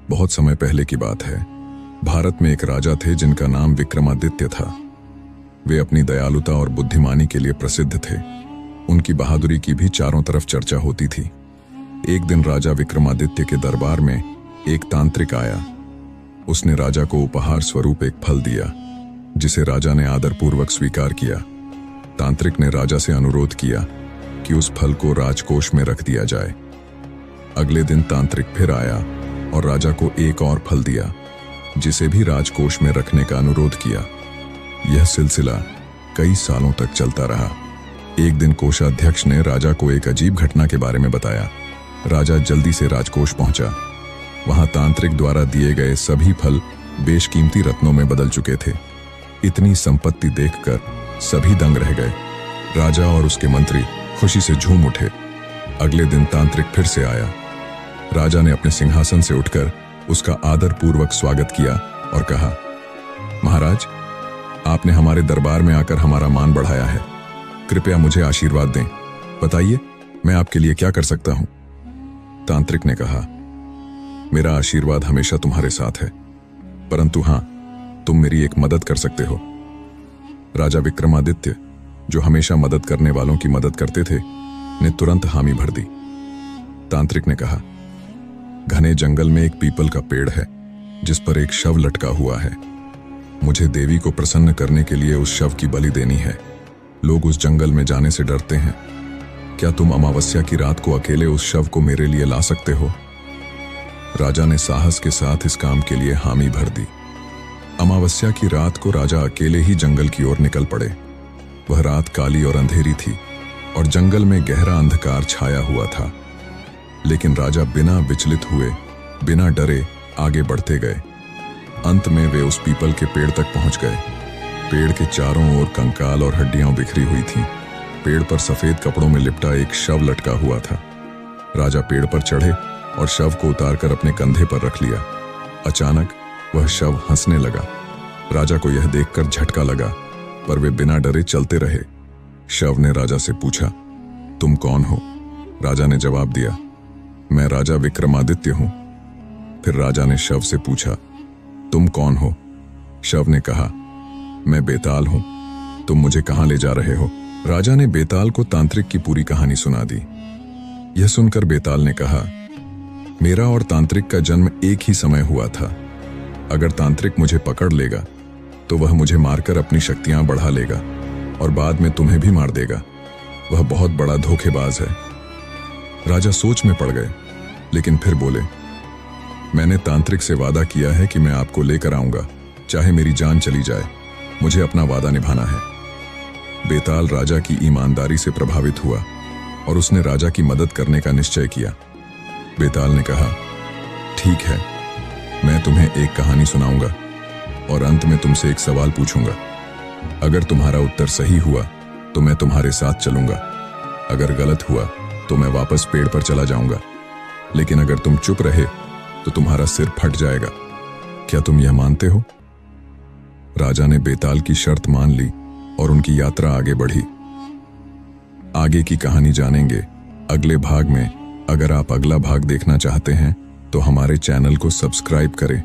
बहुत समय पहले की बात है। भारत में एक राजा थे जिनका नाम विक्रमादित्य था। वे अपनी दयालुता और बुद्धिमानी के लिए प्रसिद्ध थे। उनकी बहादुरी की भी चारों तरफ चर्चा होती थी। एक दिन राजा विक्रमादित्य के दरबार में एक तांत्रिक आया। उसने राजा को उपहार स्वरूप एक फल दिया, जिसे राजा ने आदरपूर्वक स्वीकार किया। तांत्रिक ने राजा से अनुरोध किया कि उस फल को राजकोष में रख दिया जाए। अगले दिन तांत्रिक फिर आया और राजा को एक और फल दिया, जिसे भी राजकोष में रखने का अनुरोध किया। यह सिलसिला कई सालों तक चलता रहा। एक दिन कोषाध्यक्ष ने राजा को एक अजीब घटना के बारे में बताया। राजा जल्दी से राजकोष पहुंचा। वहां तांत्रिक द्वारा दिए गए सभी फल बेशकीमती रत्नों में बदल चुके थे। इतनी संपत्ति देखकर सभी दंग रह गए। राजा और उसके मंत्री खुशी से झूम उठे। अगले दिन तांत्रिक फिर से आया। राजा ने अपने सिंहासन से उठकर उसका आदरपूर्वक स्वागत किया और कहा, महाराज, आपने हमारे दरबार में आकर हमारा मान बढ़ाया है। कृपया मुझे आशीर्वाद दें। बताइए, मैं आपके लिए क्या कर सकता हूं? तांत्रिक ने कहा, मेरा आशीर्वाद हमेशा तुम्हारे साथ है, परंतु हां, तुम मेरी एक मदद कर सकते हो। राजा विक्रमादित्य, जो हमेशा मदद करने वालों की मदद करते थे, ने तुरंत हामी भर दी। तांत्रिक ने कहा, घने जंगल में एक पीपल का पेड़ है जिस पर एक शव लटका हुआ है। मुझे देवी को प्रसन्न करने के लिए उस शव की बलि देनी है। लोग उस जंगल में जाने से डरते हैं। क्या तुम अमावस्या की रात को अकेले उस शव को मेरे लिए ला सकते हो? राजा ने साहस के साथ इस काम के लिए हामी भर दी। अमावस्या की रात को राजा अकेले ही जंगल की ओर निकल पड़े। वह रात काली और अंधेरी थी और जंगल में गहरा अंधकार छाया हुआ था। लेकिन राजा बिना विचलित हुए, बिना डरे आगे बढ़ते गए। अंत में वे उस पीपल के पेड़ तक पहुंच गए। पेड़ के चारों ओर कंकाल और हड्डियां बिखरी हुई थीं। पेड़ पर सफेद कपड़ों में लिपटा एक शव लटका हुआ था। राजा पेड़ पर चढ़े और शव को उतारकर अपने कंधे पर रख लिया। अचानक वह शव हंसने लगा। राजा को यह देखकर झटका लगा, पर वे बिना डरे चलते रहे। शव ने राजा से पूछा, तुम कौन हो? राजा ने जवाब दिया, मैं राजा विक्रमादित्य हूं। फिर राजा ने शव से पूछा, तुम कौन हो? शव ने कहा, मैं बेताल हूं। तुम मुझे कहां ले जा रहे हो? राजा ने बेताल को तांत्रिक की पूरी कहानी सुना दी। यह सुनकर बेताल ने कहा, मेरा और तांत्रिक का जन्म एक ही समय हुआ था। अगर तांत्रिक मुझे पकड़ लेगा तो वह मुझे मारकर अपनी शक्तियां बढ़ा लेगा और बाद में तुम्हें भी मार देगा। वह बहुत बड़ा धोखेबाज है। राजा सोच में पड़ गए, लेकिन फिर बोले, मैंने तांत्रिक से वादा किया है कि मैं आपको लेकर आऊंगा, चाहे मेरी जान चली जाए। मुझे अपना वादा निभाना है। बेताल राजा की ईमानदारी से प्रभावित हुआ और उसने राजा की मदद करने का निश्चय किया। बेताल ने कहा, ठीक है, मैं तुम्हें एक कहानी सुनाऊंगा और अंत में तुमसे एक सवाल पूछूंगा। अगर तुम्हारा उत्तर सही हुआ तो मैं तुम्हारे साथ चलूंगा। अगर गलत हुआ तो मैं वापस पेड़ पर चला जाऊंगा। लेकिन अगर तुम चुप रहे तो तुम्हारा सिर फट जाएगा। क्या तुम यह मानते हो? राजा ने बेताल की शर्त मान ली और उनकी यात्रा आगे बढ़ी। आगे की कहानी जानेंगे अगले भाग में। अगर आप अगला भाग देखना चाहते हैं तो हमारे चैनल को सब्सक्राइब करें